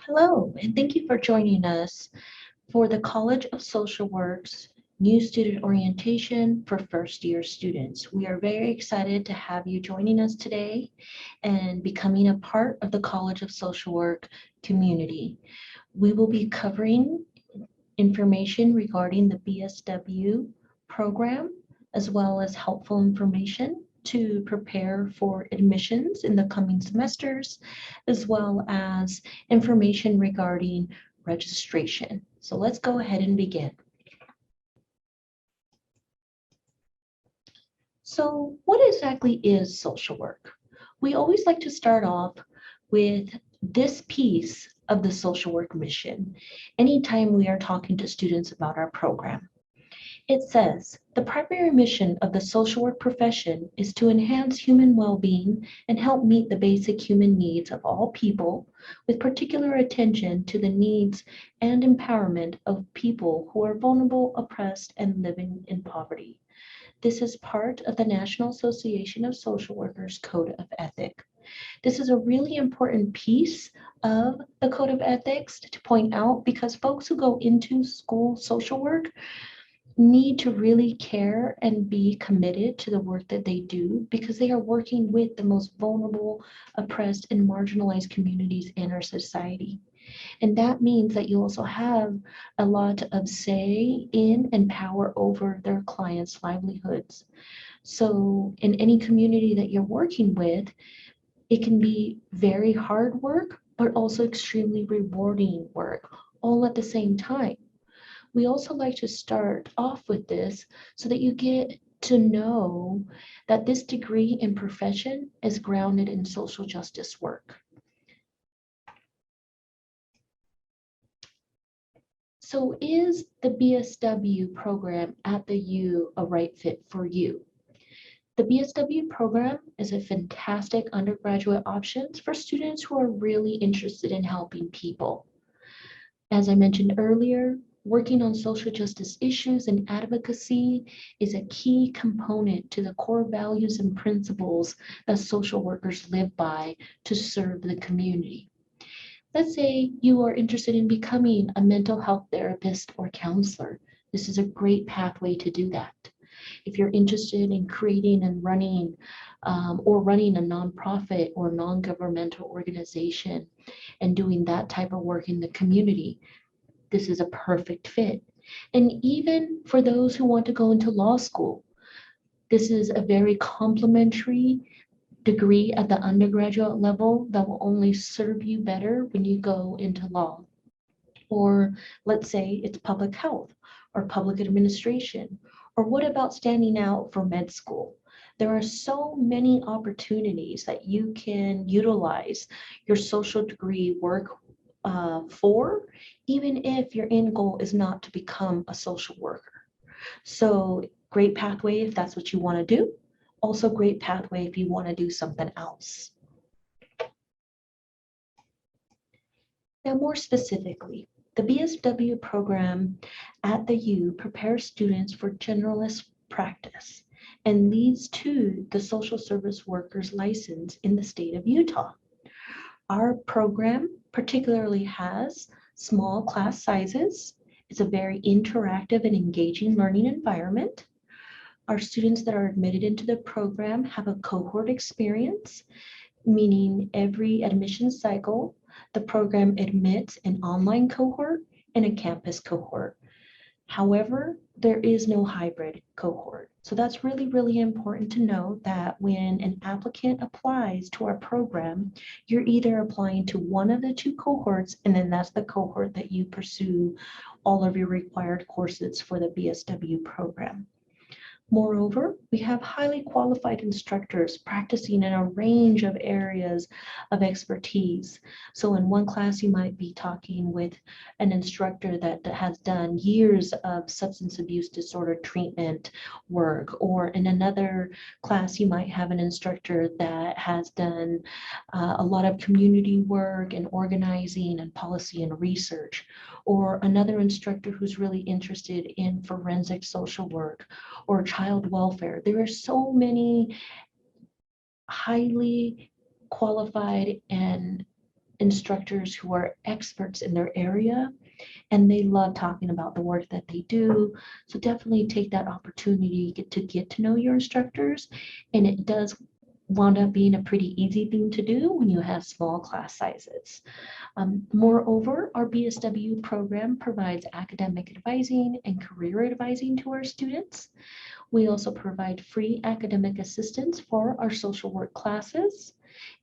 Hello, and thank you for joining us for the College of Social Work's new student orientation for first year students. We are very excited to have you joining us today and becoming a part of the College of Social Work community. We will be covering information regarding the BSW program, as well as helpful information to prepare for admissions in the coming semesters, as well as information regarding registration. So let's go ahead and begin. So what exactly is social work? We always like to start off with this piece of the social work mission anytime we are talking to students about our program. It says, the primary mission of the social work profession is to enhance human well-being and help meet the basic human needs of all people, with particular attention to the needs and empowerment of people who are vulnerable, oppressed, and living in poverty. This is part of the National Association of Social Workers Code of Ethics. This is a really important piece of the Code of Ethics to point out because folks who go into school social work need to really care and be committed to the work that they do because they are working with the most vulnerable, oppressed, and marginalized communities in our society. And that means that you also have a lot of say in and power over their clients' livelihoods. So, in any community that you're working with, it can be very hard work, but also extremely rewarding work all at the same time. We also like to start off with this so that you get to know that this degree and profession is grounded in social justice work. So is the BSW program at the U a right fit for you? The BSW program is a fantastic undergraduate option for students who are really interested in helping people. As I mentioned earlier, working on social justice issues and advocacy is a key component to the core values and principles that social workers live by to serve the community. Let's say you are interested in becoming a mental health therapist or counselor. This is a great pathway to do that. If you're interested in creating and running or running a nonprofit or non-governmental organization and doing that type of work in the community, this is a perfect fit. And even for those who want to go into law school, this is a very complementary degree at the undergraduate level that will only serve you better when you go into law. Or let's say it's public health or public administration. Or what about standing out for med school? There are so many opportunities that you can utilize your social degree work for, even if your end goal is not to become a social worker. So great pathway if that's what you want to do. Also great pathway if you want to do something else. Now, more specifically, the BSW program at the U prepares students for generalist practice and leads to the social service worker's license in the state of Utah. Our program particularly has small class sizes. It's a very interactive and engaging learning environment. Our students that are admitted into the program have a cohort experience, meaning every admission cycle, the program admits an online cohort and a campus cohort. However, there is no hybrid cohort. So that's really, really important to know that when an applicant applies to our program, you're either applying to one of the two cohorts, and then that's the cohort that you pursue all of your required courses for the BSW program. Moreover, we have highly qualified instructors practicing in a range of areas of expertise. So in one class, you might be talking with an instructor that has done years of substance abuse disorder treatment work, or in another class, you might have an instructor that has done a lot of community work and organizing and policy and research, or another instructor who's really interested in forensic social work or child welfare. There are so many highly qualified and instructors who are experts in their area, and they love talking about the work that they do. So definitely take that opportunity to get to know your instructors, and it does wound up being a pretty easy thing to do when you have small class sizes. Moreover, our BSW program provides academic advising and career advising to our students. We also provide free academic assistance for our social work classes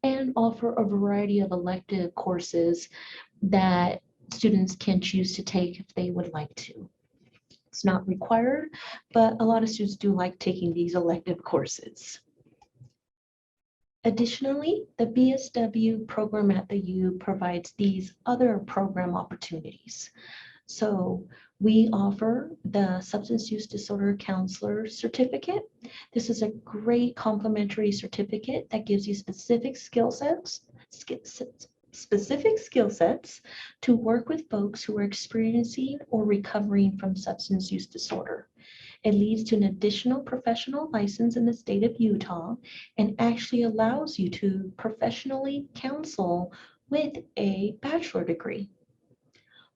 and offer a variety of elective courses that students can choose to take if they would like to. It's not required, but a lot of students do like taking these elective courses. Additionally, the BSW program at the U provides these other program opportunities. So we offer the Substance Use Disorder Counselor Certificate. This is a great complementary certificate that gives you specific skill sets to work with folks who are experiencing or recovering from substance use disorder. It leads to an additional professional license in the state of Utah and actually allows you to professionally counsel with a bachelor degree.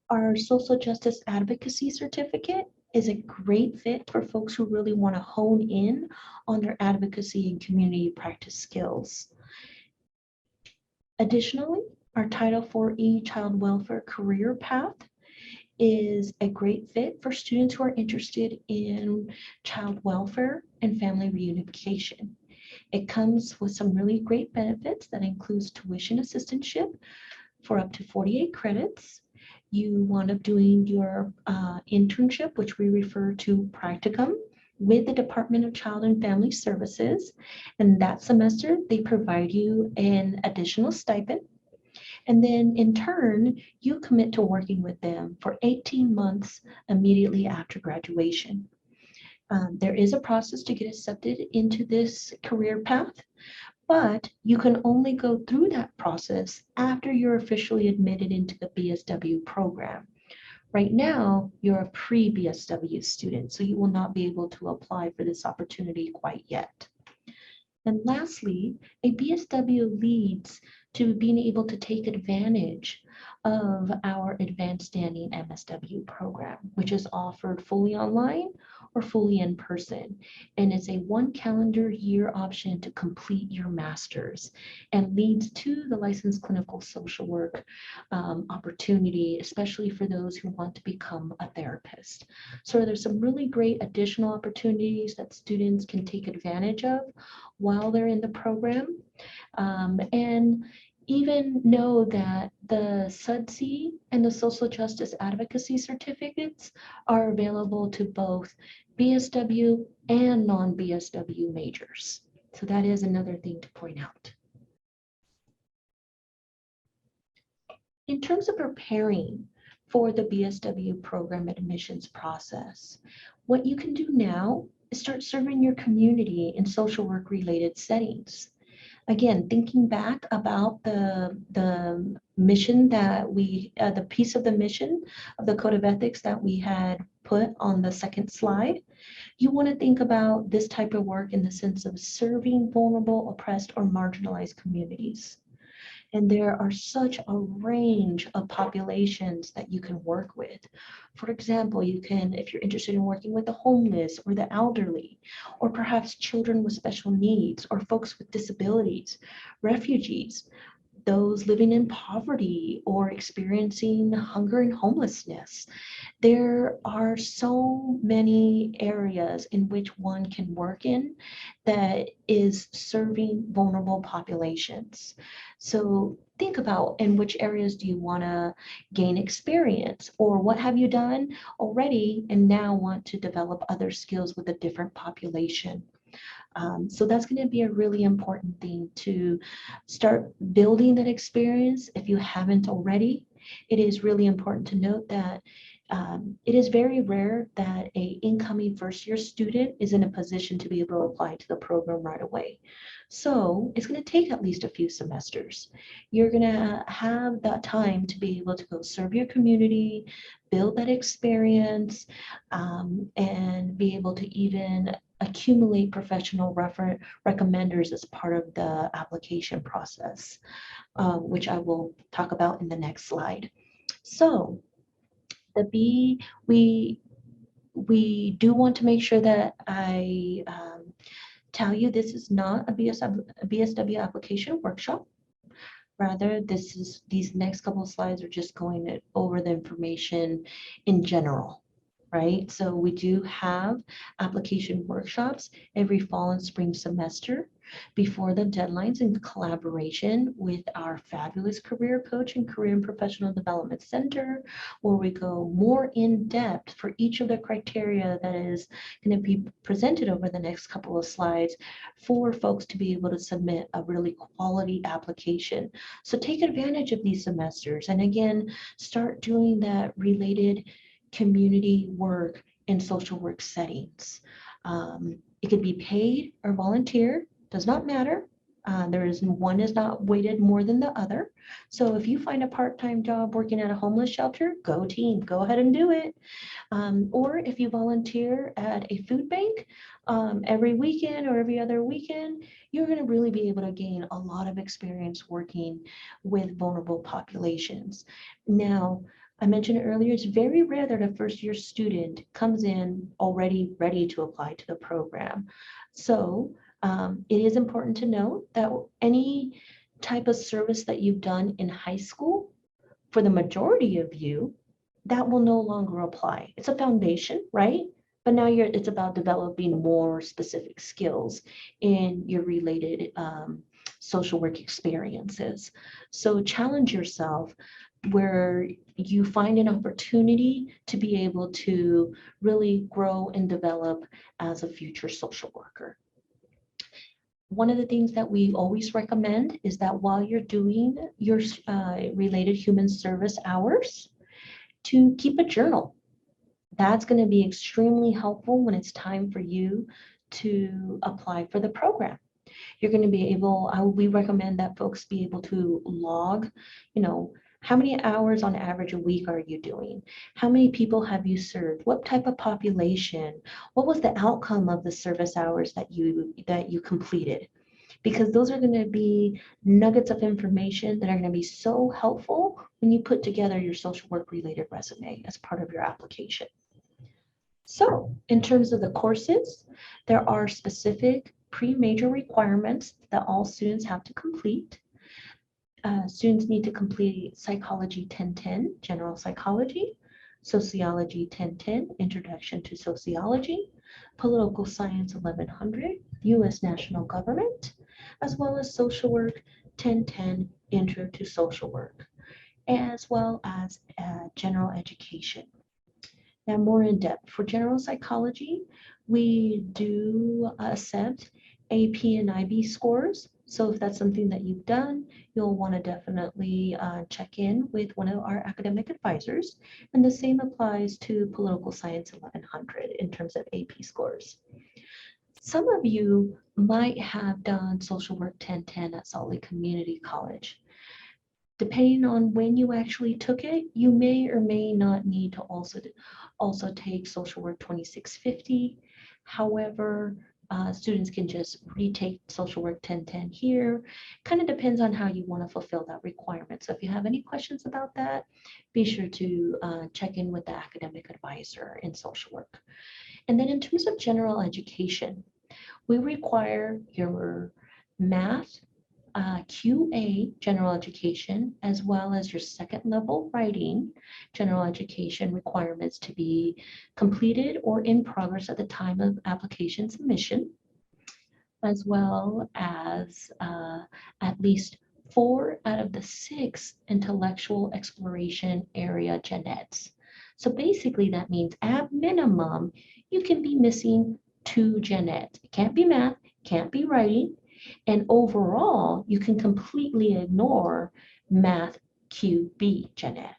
Our social justice advocacy certificate is a great fit for folks who really want to hone in on their advocacy and community practice skills. Additionally, our Title IV Child Welfare Career Path is a great fit for students who are interested in child welfare and family reunification. It comes with some really great benefits that includes tuition assistantship for up to 48 credits. You wind up doing your internship, which we refer to practicum, with the Department of Child and Family Services. And that semester, they provide you an additional stipend. And then in turn, you commit to working with them for 18 months immediately after graduation. There is a process to get accepted into this career path, but you can only go through that process after you're officially admitted into the BSW program. Right now, you're a pre-BSW student, so you will not be able to apply for this opportunity quite yet. And lastly, a BSW leads to being able to take advantage of our advanced standing MSW program, which is offered fully online or fully in person. And it's a 1 calendar year option to complete your master's and leads to the licensed clinical social work opportunity, especially for those who want to become a therapist. So there's some really great additional opportunities that students can take advantage of while they're in the program. And even know that the SUDC and the social justice advocacy certificates are available to both BSW and non-BSW majors. So that is another thing to point out. In terms of preparing for the BSW program admissions process, what you can do now is start serving your community in social work related settings. Again, thinking back about the mission that the piece of the mission of the Code of Ethics that we had put on the second slide, you want to think about this type of work in the sense of serving vulnerable, oppressed, or marginalized communities. And there are such a range of populations that you can work with. For example, you can, if you're interested in working with the homeless or the elderly, or perhaps children with special needs, or folks with disabilities, refugees, those living in poverty or experiencing hunger and homelessness. There are so many areas in which one can work in that is serving vulnerable populations. So think about in which areas do you want to gain experience, or what have you done already and now want to develop other skills with a different population. So that's going to be a really important thing to start building that experience if you haven't already. It is really important to note that it is very rare that an incoming first-year student is in a position to be able to apply to the program right away. So it's going to take at least a few semesters. You're going to have that time to be able to go serve your community, build that experience, and be able to even accumulate professional recommenders as part of the application process, which I will talk about in the next slide. So the B, we do want to make sure that I tell you this is not a BSW application workshop. Rather, these next couple of slides are just going over the information in general, right? So we do have application workshops every fall and spring semester before the deadlines in collaboration with our fabulous career coach and career and professional development center, where we go more in depth for each of the criteria that is going to be presented over the next couple of slides for folks to be able to submit a really quality application. So take advantage of these semesters, and again, start doing that related community work in social work settings. It could be paid or volunteer, does not matter. One is not weighted more than the other. So if you find a part-time job working at a homeless shelter, go team, go ahead and do it. Or if you volunteer at a food bank every weekend or every other weekend, you're going to really be able to gain a lot of experience working with vulnerable populations. Now, I mentioned earlier, it's very rare that a first-year student comes in already ready to apply to the program. So it is important to note that any type of service that you've done in high school, for the majority of you, that will no longer apply. It's a foundation, right? But now it's about developing more specific skills in your related social work experiences. So challenge yourself where you find an opportunity to be able to really grow and develop as a future social worker. One of the things that we always recommend is that while you're doing your related human service hours, to keep a journal. That's going to be extremely helpful when it's time for you to apply for the program. You're going to be able, we recommend that folks be able to log, how many hours on average a week are you doing? How many people have you served? What type of population? What was the outcome of the service hours that you completed? Because those are going to be nuggets of information that are going to be so helpful when you put together your social work related resume as part of your application. So in terms of the courses, there are specific pre-major requirements that all students have to complete. Students need to complete Psychology 1010, General Psychology, Sociology 1010, Introduction to Sociology, Political Science 1100, U.S. National Government, as well as Social Work 1010, Intro to Social Work, as well as General Education. Now, more in depth, for General Psychology, we do accept AP and IB scores. So if that's something that you've done, you'll want to definitely check in with one of our academic advisors. And the same applies to Political Science 1100 in terms of AP scores. Some of you might have done Social Work 1010 at Salt Lake Community College. Depending on when you actually took it, you may or may not need to also take Social Work 2650. However, students can just retake Social Work 1010 here. Kind of depends on how you want to fulfill that requirement. So if you have any questions about that, be sure to check in with the academic advisor in social work. And then in terms of general education, we require your math, QA, general education, as well as your second level writing, general education requirements to be completed or in progress at the time of application submission, as well as at least 4 out of the 6 intellectual exploration area gen eds. So basically that means at minimum, you can be missing 2 gen eds. It can't be math, can't be writing, and overall, you can completely ignore math QB gen ed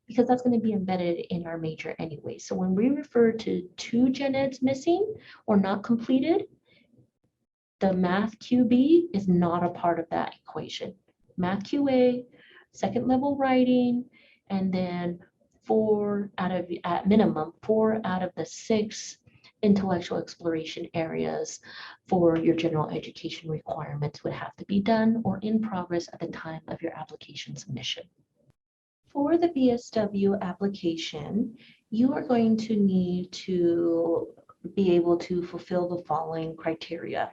because that's going to be embedded in our major anyway. So when we refer to 2 gen eds missing or not completed, the math QB is not a part of that equation. Math QA, second level writing, and then at minimum, 4 out of the 6 intellectual exploration areas for your general education requirements would have to be done or in progress at the time of your application submission. For the BSW application, you are going to need to be able to fulfill the following criteria.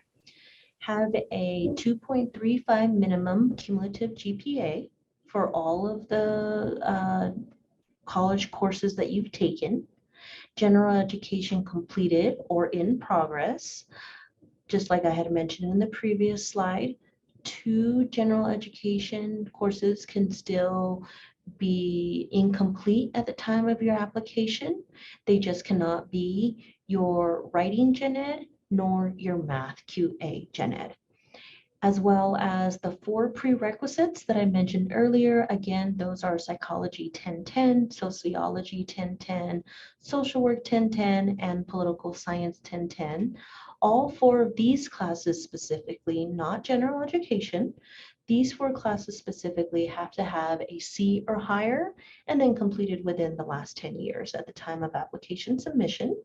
Have a 2.35 minimum cumulative GPA for all of the college courses that you've taken, general education completed or in progress, just like I had mentioned in the previous slide. 2 general education courses can still be incomplete at the time of your application. They just cannot be your writing gen ed nor your math QA gen ed, as well as the 4 prerequisites that I mentioned earlier. Again, those are psychology 1010, sociology 1010, social work 1010, and political science 1010. All 4 of these classes specifically, not general education, these 4 classes specifically have to have a C or higher and then completed within the last 10 years at the time of application submission.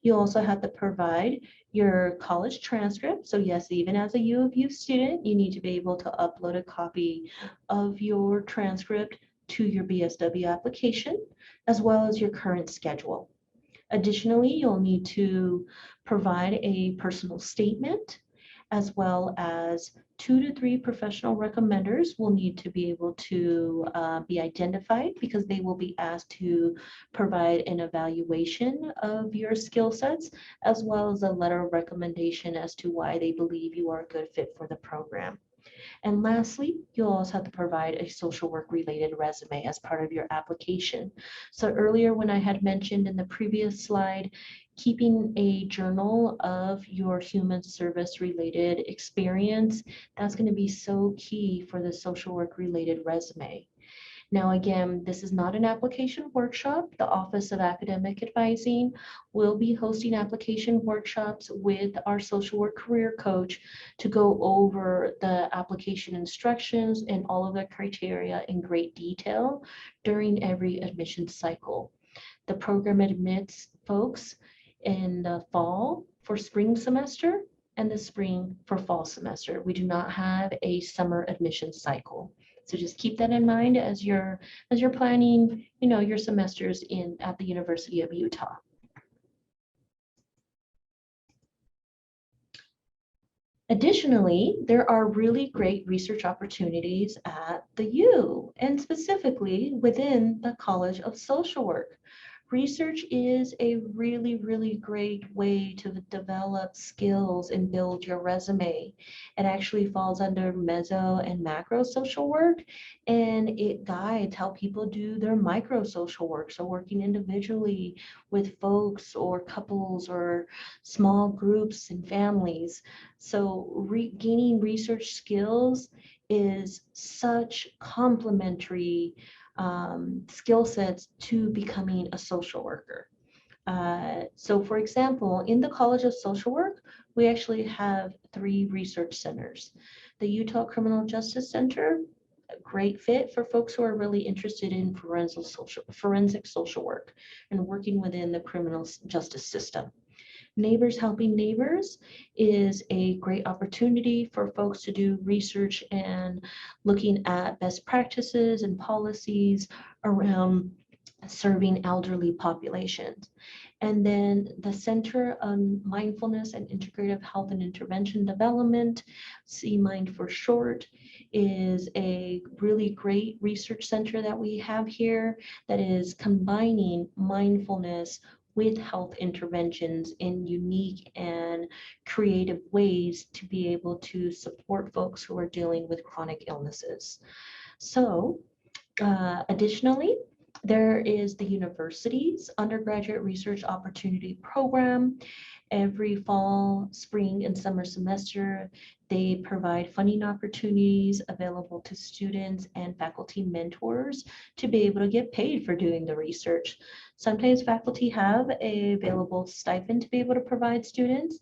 You also have to provide your college transcript. So yes, even as a U of U student, you need to be able to upload a copy of your transcript to your BSW application, as well as your current schedule. Additionally, you'll need to provide a personal statement, as well as 2 to 3 professional recommenders will need to be able to be identified, because they will be asked to provide an evaluation of your skill sets, as well as a letter of recommendation as to why they believe you are a good fit for the program. And lastly, you'll also have to provide a social work related resume as part of your application. So earlier when I had mentioned in the previous slide, keeping a journal of your human service related experience, that's going to be so key for the social work related resume. Now, again, this is not an application workshop. The Office of Academic Advising will be hosting application workshops with our social work career coach to go over the application instructions and all of the criteria in great detail during every admission cycle. The program admits folks in the fall for spring semester and the spring for fall semester. We do not have a summer admission cycle. So just keep that in mind as you're planning, your semesters at the University of Utah. Additionally, there are really great research opportunities at the U, and specifically within the College of Social Work. Research is a really, really great way to develop skills and build your resume. It actually falls under meso and macro social work, and it guides how people do their micro social work. So working individually with folks or couples or small groups and families. So gaining research skills is such complementary skill sets to becoming a social worker. So for example, in the College of Social Work, we actually have 3 research centers. The Utah Criminal Justice Center, a great fit for folks who are really interested in forensic social work and working within the criminal justice system. Neighbors Helping Neighbors is a great opportunity for folks to do research and looking at best practices and policies around serving elderly populations. And then the Center on Mindfulness and Integrative Health and Intervention Development, CMIND for short, is a really great research center that we have here that is combining mindfulness with health interventions in unique and creative ways to be able to support folks who are dealing with chronic illnesses. So additionally, there is the university's undergraduate research opportunity program. Every fall, spring, and summer semester, they provide funding opportunities available to students and faculty mentors to be able to get paid for doing the research. Sometimes faculty have a available stipend to be able to provide students,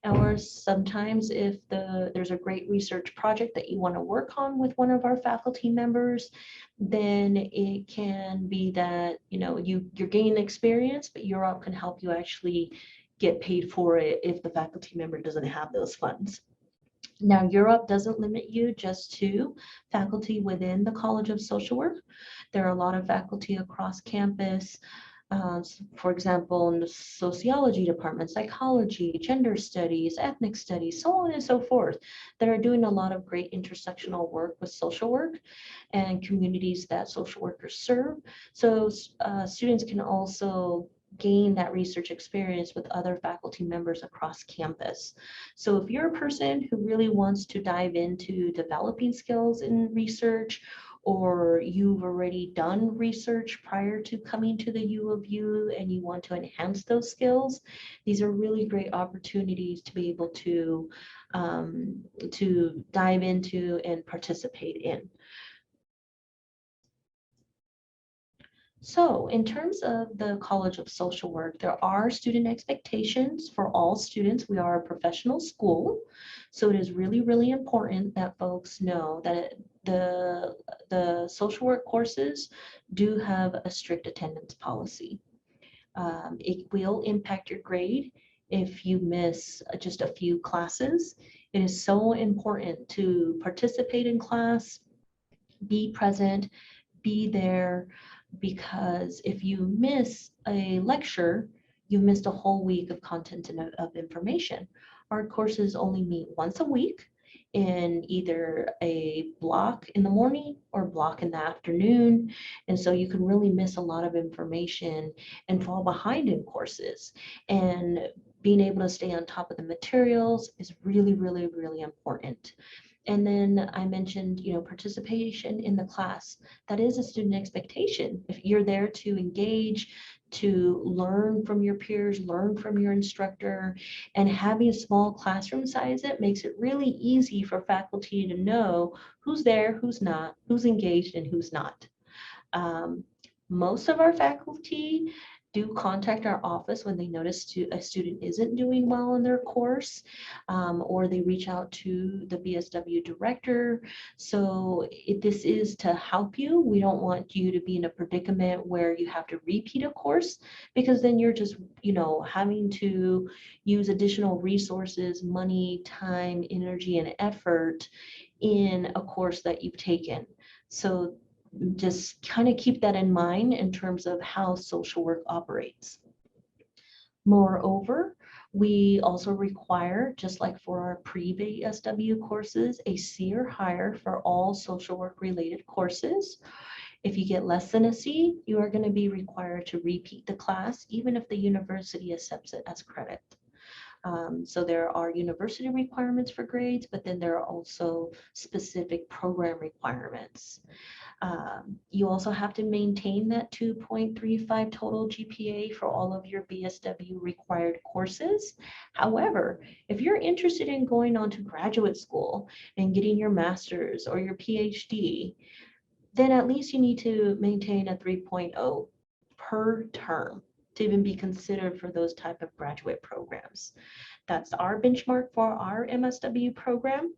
or sometimes if there's a great research project that you want to work on with one of our faculty members, then it can be that you're gaining experience, but UROP can help you actually get paid for it if the faculty member doesn't have those funds. Now, Europe doesn't limit you just to faculty within the College of Social Work. There are a lot of faculty across campus, for example, in the sociology department, psychology, gender studies, ethnic studies, so on and so forth, that are doing a lot of great intersectional work with social work and communities that social workers serve. So students can also gain that research experience with other faculty members across campus. So if you're a person who really wants to dive into developing skills in research, or you've already done research prior to coming to the U of U and you want to enhance those skills, these are really great opportunities to be able to dive into and participate in. So in terms of the College of Social Work, there are student expectations for all students. We are a professional school, so it is really, really important that folks know that the social work courses do have a strict attendance policy. It will impact your grade if you miss just a few classes. It is so important to participate in class, be present, be there, because if you miss a lecture, you missed a whole week of content and of information. Our courses only meet once a week in either a block in the morning or block in the afternoon. And so you can really miss a lot of information and fall behind in courses. And being able to stay on top of the materials is really, really, really important. And then I mentioned, participation in the class. That is a student expectation. If you're there to engage, to learn from your peers, learn from your instructor, and having a small classroom size, it makes it really easy for faculty to know who's there, who's not, who's engaged, and who's not. Most of our faculty do contact our office when they notice a student isn't doing well in their course, or they reach out to the BSW director. So if this is to help you, we don't want you to be in a predicament where you have to repeat a course, because then you're just, having to use additional resources, money, time, energy, and effort in a course that you've taken. So just kind of keep that in mind in terms of how social work operates. Moreover, we also require, just like for our pre-BSW courses, a C or higher for all social work related courses. If you get less than a C, you are going to be required to repeat the class, even if the university accepts it as credit. So there are university requirements for grades, but then there are also specific program requirements. You also have to maintain that 2.35 total GPA for all of your BSW required courses. However, if you're interested in going on to graduate school and getting your master's or your PhD, then at least you need to maintain a 3.0 per term to even be considered for those type of graduate programs. That's our benchmark for our MSW program.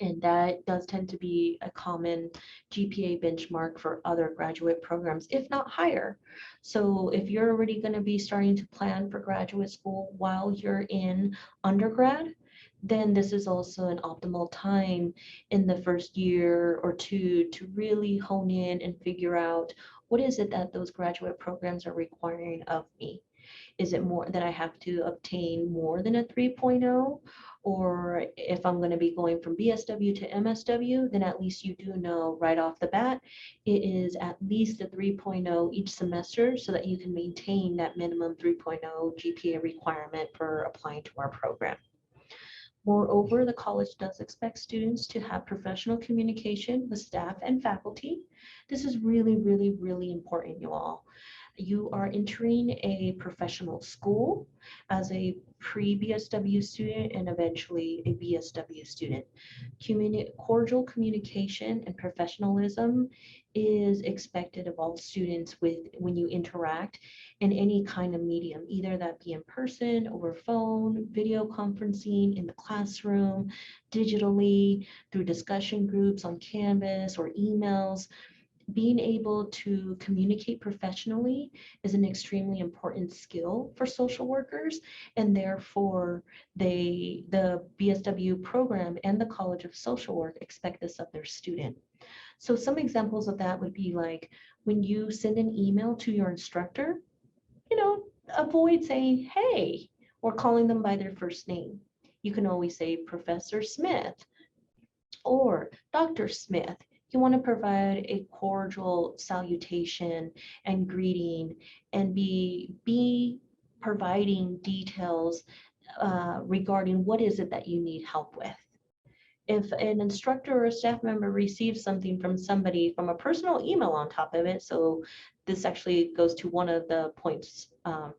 And that does tend to be a common GPA benchmark for other graduate programs, if not higher. So if you're already going to be starting to plan for graduate school while you're in undergrad, then this is also an optimal time in the first year or two to really hone in and figure out what is it that those graduate programs are requiring of me. Is it more that I have to obtain more than a 3.0? Or if I'm going to be going from BSW to MSW, then at least you do know right off the bat, it is at least a 3.0 each semester so that you can maintain that minimum 3.0 GPA requirement for applying to our program. Moreover, the college does expect students to have professional communication with staff and faculty. This is really, really, really important, you all. You are entering a professional school as a pre-BSW student and eventually a BSW student. Cordial communication and professionalism is expected of all students when you interact in any kind of medium, either that be in person, over phone, video conferencing, in the classroom, digitally, through discussion groups on Canvas or emails. being able to communicate professionally is an extremely important skill for social workers, and therefore the BSW program and the College of Social Work expect this of their student. So some examples of that would be like when you send an email to your instructor, avoid saying hey or calling them by their first name. You can always say Professor Smith or Dr. Smith. You want to provide a cordial salutation and greeting and be providing details regarding what is it that you need help with. If an instructor or a staff member receives something from somebody from a personal email on top of it, so this actually goes to one of the points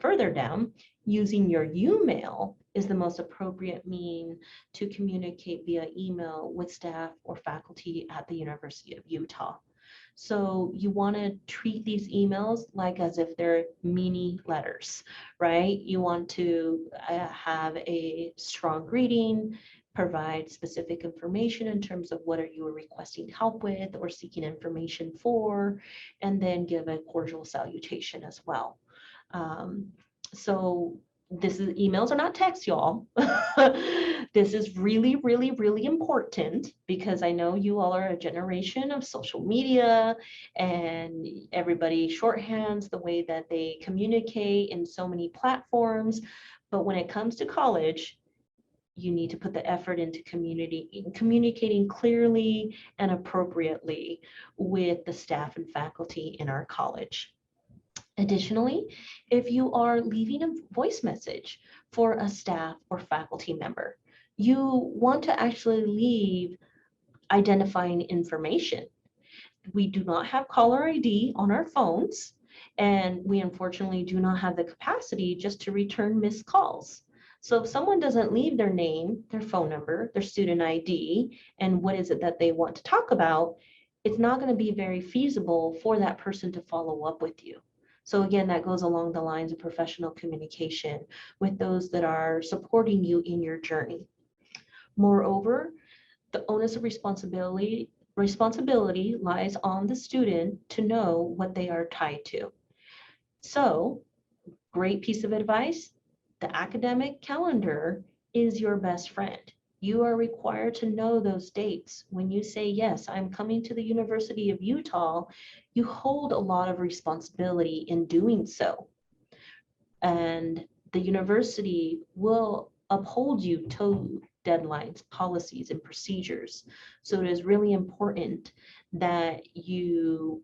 further down, using your U-mail is the most appropriate mean to communicate via email with staff or faculty at the University of Utah. So you want to treat these emails like as if they're mini letters, right? You want to have a strong greeting, provide specific information in terms of what are you requesting help with or seeking information for, and then give a cordial salutation as well. So emails are not text, y'all. This is really, really, really important because I know you all are a generation of social media and everybody shorthands the way that they communicate in so many platforms. But when it comes to college, you need to put the effort into communicating clearly and appropriately with the staff and faculty in our college. Additionally, if you are leaving a voice message for a staff or faculty member, you want to actually leave identifying information. We do not have caller ID on our phones, and we unfortunately do not have the capacity just to return missed calls. So if someone doesn't leave their name, their phone number, their student ID, and what is it that they want to talk about, it's not going to be very feasible for that person to follow up with you. So again, that goes along the lines of professional communication with those that are supporting you in your journey. Moreover, the onus of responsibility lies on the student to know what they are tied to. So, great piece of advice, the academic calendar is your best friend. You are required to know those dates. When you say, yes, I'm coming to the University of Utah, you hold a lot of responsibility in doing so. And the university will uphold you to deadlines, policies, and procedures. So it is really important that you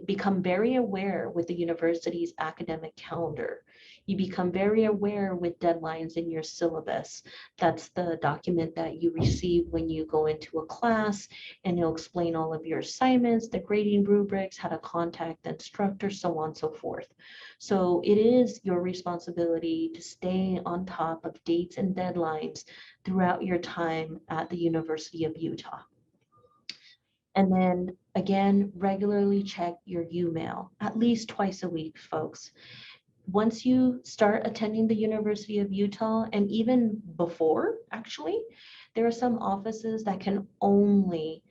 become very aware with the university's academic calendar. You become very aware with deadlines in your syllabus. That's the document that you receive when you go into a class, and it'll explain all of your assignments, the grading rubrics, how to contact the instructor, so on and so forth. So it is your responsibility to stay on top of dates and deadlines throughout your time at the University of Utah. And then again, regularly check your U-mail at least twice a week, folks. Once you start attending the University of Utah, and even before, actually, there are some offices that can only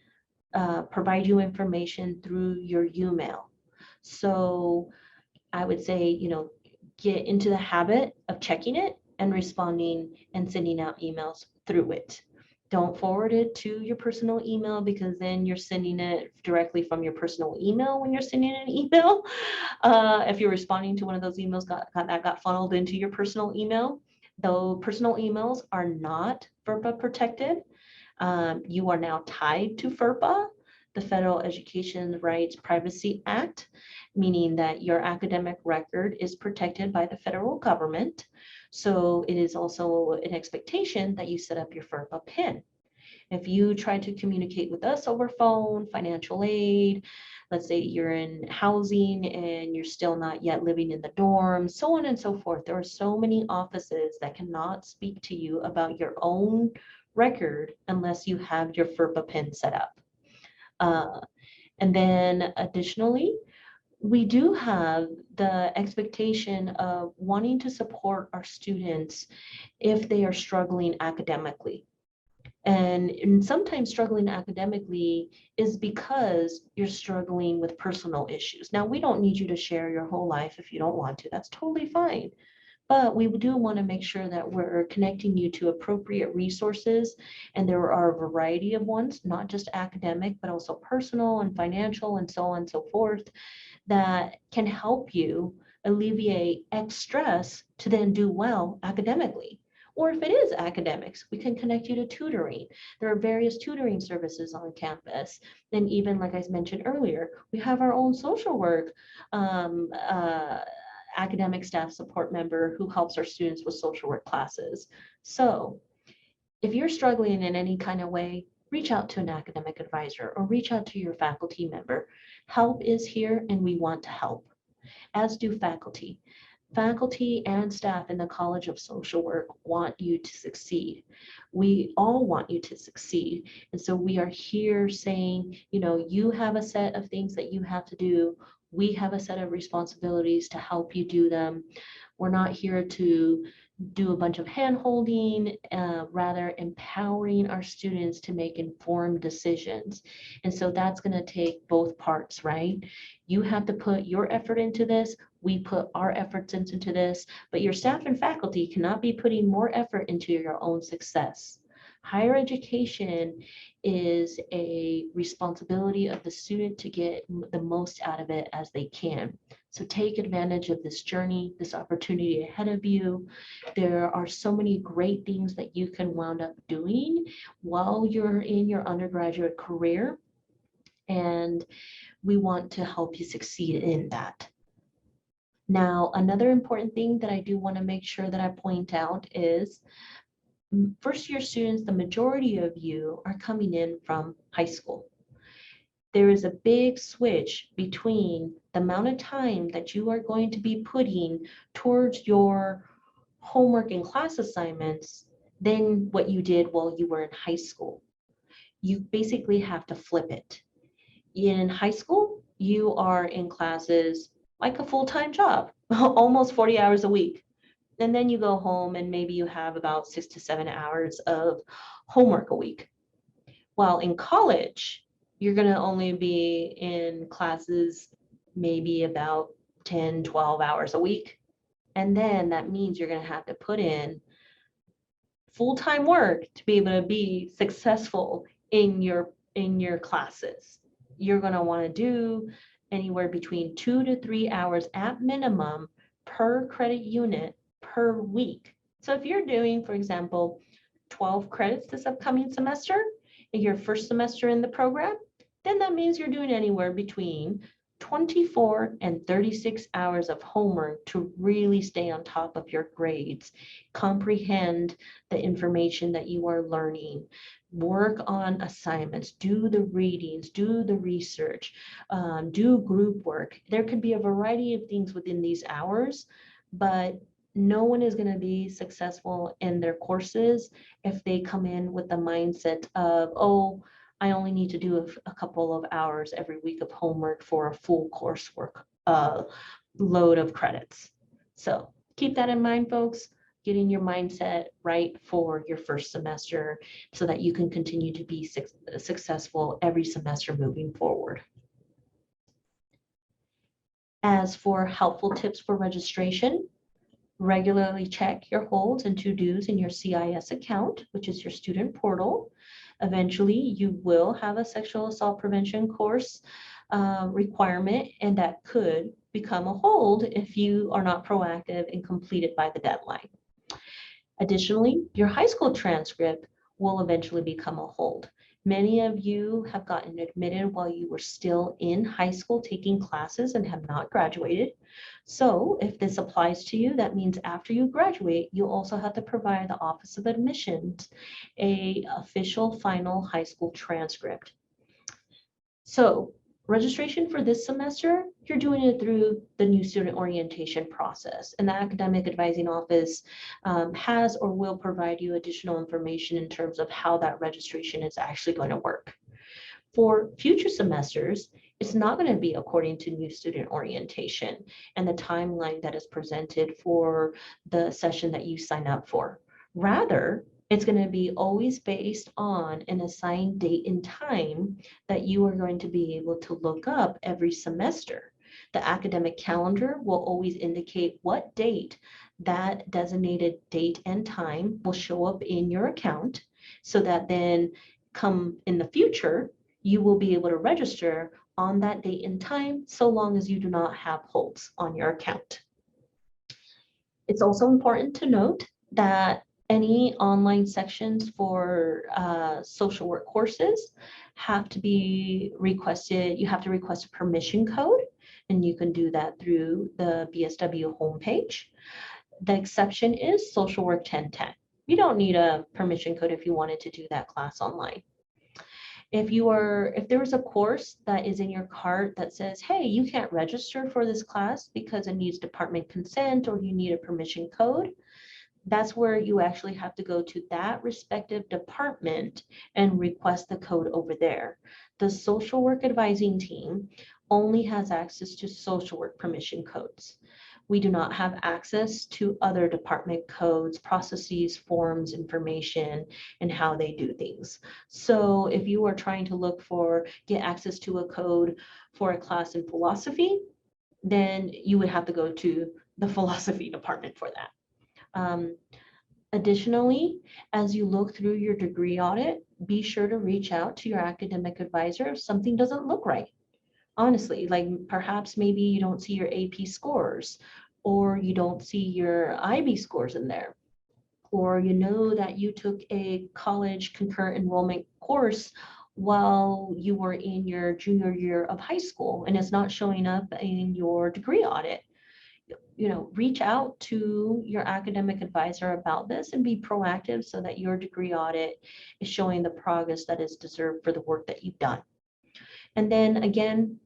provide you information through your U-mail. So I would say, get into the habit of checking it and responding and sending out emails through it. Don't forward it to your personal email, because then you're sending it directly from your personal email when you're sending an email. If you're responding to one of those emails that got funneled into your personal email, though personal emails are not FERPA protected, you are now tied to FERPA, the Federal Education Rights Privacy Act, meaning that your academic record is protected by the federal government. So it is also an expectation that you set up your FERPA PIN. If you try to communicate with us over phone, financial aid, let's say you're in housing and you're still not yet living in the dorm, so on and so forth. There are so many offices that cannot speak to you about your own record unless you have your FERPA PIN set up. And then additionally, we do have the expectation of wanting to support our students if they are struggling academically. And sometimes struggling academically is because you're struggling with personal issues. Now, we don't need you to share your whole life if you don't want to. That's totally fine. But we do want to make sure that we're connecting you to appropriate resources. And there are a variety of ones, not just academic, but also personal and financial and so on and so forth, that can help you alleviate X stress to then do well academically. Or if it is academics, we can connect you to tutoring. There are various tutoring services on campus. And even like I mentioned earlier, we have our own social work um, uh, academic staff support member who helps our students with social work classes. So if you're struggling in any kind of way, reach out to an academic advisor or reach out to your faculty member. Help is here and we want to help, as do faculty. Faculty and staff in the College of Social Work want you to succeed. We all want you to succeed. And so we are here saying, you have a set of things that you have to do. We have a set of responsibilities to help you do them. We're not here to do a bunch of hand holding, rather empowering our students to make informed decisions. And so that's going to take both parts, right? You have to put your effort into this. We put our efforts into this, but your staff and faculty cannot be putting more effort into your own success. Higher education is a responsibility of the student to get the most out of it as they can. So take advantage of this journey, this opportunity ahead of you. There are so many great things that you can wound up doing while you're in your undergraduate career, and we want to help you succeed in that. Now, another important thing that I do want to make sure that I point out is first year students, the majority of you are coming in from high school. There is a big switch between the amount of time that you are going to be putting towards your homework and class assignments than what you did while you were in high school. You basically have to flip it. In high school, you are in classes like a full-time job, almost 40 hours a week. And then you go home and maybe you have about 6 to 7 hours of homework a week. While in college, you're going to only be in classes maybe about 10, 12 hours a week. And then that means you're going to have to put in full-time work to be able to be successful in your classes. You're going to want to do anywhere between 2 to 3 hours at minimum per credit unit per week. So if you're doing, for example, 12 credits this upcoming semester in your first semester in the program, then that means you're doing anywhere between 24 and 36 hours of homework to really stay on top of your grades, comprehend the information that you are learning, work on assignments, do the readings, do the research, do group work. There could be a variety of things within these hours, but no one is going to be successful in their courses if they come in with the mindset of, oh, I only need to do a couple of hours every week of homework for a full coursework load of credits. So keep that in mind, folks. Getting your mindset right for your first semester so that you can continue to be successful every semester moving forward. As for helpful tips for registration, regularly check your holds and to-dos in your CIS account, which is your student portal. Eventually, you will have a sexual assault prevention course requirement, and that could become a hold if you are not proactive and complete it by the deadline. Additionally, your high school transcript will eventually become a hold. Many of you have gotten admitted while you were still in high school taking classes and have not graduated. So if this applies to you, that means after you graduate, you also have to provide the Office of Admissions an official final high school transcript. So registration for this semester, you're doing it through the new student orientation process, and the academic advising office has or will provide you additional information in terms of how that registration is actually going to work. For future semesters, it's not going to be according to new student orientation and the timeline that is presented for the session that you sign up for. Rather, It's going to be always based on an assigned date and time that you are going to be able to look up every semester. The academic calendar will always indicate what date that designated date and time will show up in your account, so that then come in the future, you will be able to register on that date and time, so long as you do not have holds on your account. It's also important to note that any online sections for social work courses have to be requested. You have to request a permission code, and you can do that through the BSW homepage. The exception is social work 1010. You don't need a permission code if you wanted to do that class online. If there is a course that is in your cart that says, hey, you can't register for this class because it needs department consent or you need a permission code, that's where you actually have to go to that respective department and request the code over there. The social work advising team only has access to social work permission codes. We do not have access to other department codes, processes, forms, information, and how they do things. So if you are trying to get access to a code for a class in philosophy, then you would have to go to the philosophy department for that. Additionally, as you look through your degree audit, be sure to reach out to your academic advisor if something doesn't look right. Honestly, like perhaps maybe you don't see your AP scores, or you don't see your IB scores in there, or you know that you took a college concurrent enrollment course while you were in your junior year of high school and it's not showing up in your degree audit. Reach out to your academic advisor about this and be proactive so that your degree audit is showing the progress that is deserved for the work that you've done. And then again,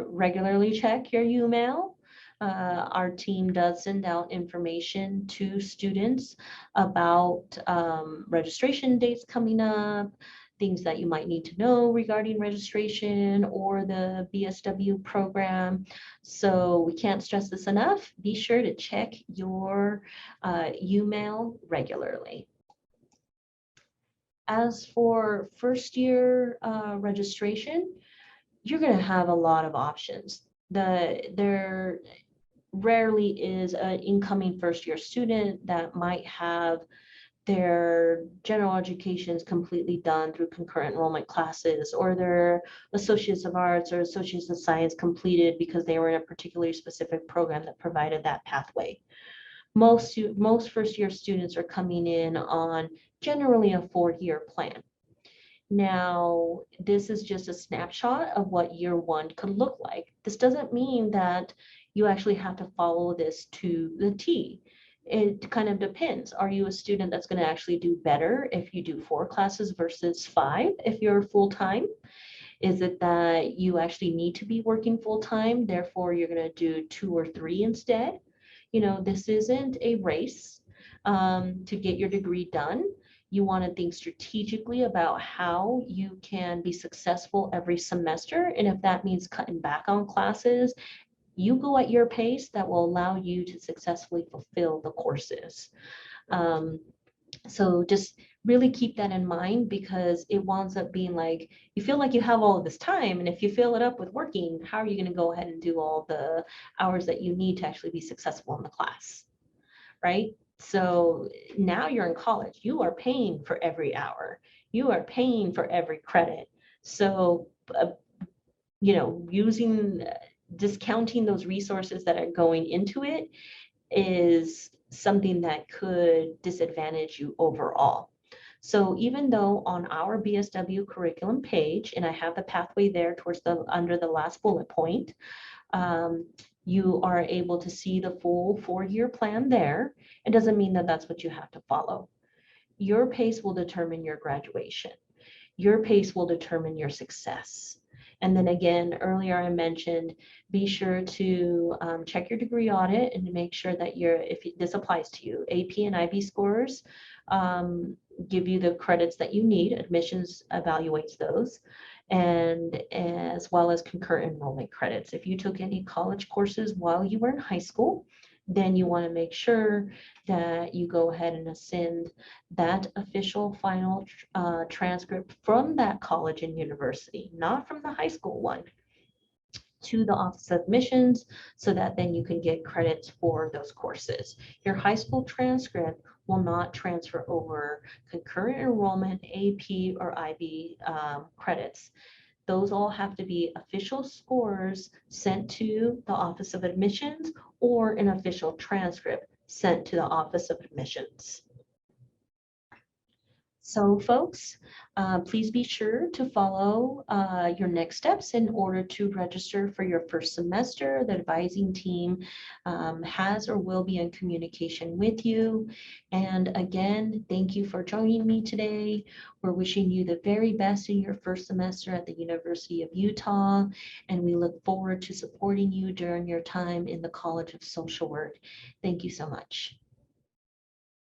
regularly check your email. Our team does send out information to students about registration dates coming up, things that you might need to know regarding registration or the BSW program. So we can't stress this enough. Be sure to check your email regularly. As for first year registration, you're going to have a lot of options. There rarely is an incoming first year student that might have their general education is completely done through concurrent enrollment classes, or their associates of arts or associates of science completed because they were in a particularly specific program that provided that pathway. Most first year students are coming in on generally a 4-year plan. Now, this is just a snapshot of what year one could look like. This doesn't mean that you actually have to follow this to the T. It kind of depends. Are you a student that's going to actually do better if you do 4 classes versus 5 if you're full-time? Is it that you actually need to be working full-time, therefore you're going to do 2 or 3 instead? This isn't a race to get your degree done. You want to think strategically about how you can be successful every semester. And if that means cutting back on classes, you go at your pace that will allow you to successfully fulfill the courses. So just really keep that in mind, because it winds up being like, you feel like you have all of this time, and if you fill it up with working, how are you going to go ahead and do all the hours that you need to actually be successful in the class, right? So now you're in college, you are paying for every hour, you are paying for every credit. So, discounting those resources that are going into it is something that could disadvantage you overall. So even though on our BSW curriculum page, and I have the pathway there under the last bullet point, you are able to see the full 4-year plan there. It doesn't mean that that's what you have to follow. Your pace will determine your graduation. Your pace will determine your success. And then again, earlier I mentioned, be sure to check your degree audit and to make sure that if this applies to you, AP and IB scores give you the credits that you need. Admissions evaluates those, and as well as concurrent enrollment credits. If you took any college courses while you were in high school, then you want to make sure that you go ahead and send that official final transcript from that college and university, not from the high school one, to the Office of Admissions so that then you can get credits for those courses. Your high school transcript will not transfer over concurrent enrollment, AP, or IB credits. Those all have to be official scores sent to the Office of Admissions or an official transcript sent to the Office of Admissions. So folks, please be sure to follow your next steps in order to register for your first semester. The advising team has or will be in communication with you. And again, thank you for joining me today. We're wishing you the very best in your first semester at the University of Utah, and we look forward to supporting you during your time in the College of Social Work. Thank you so much.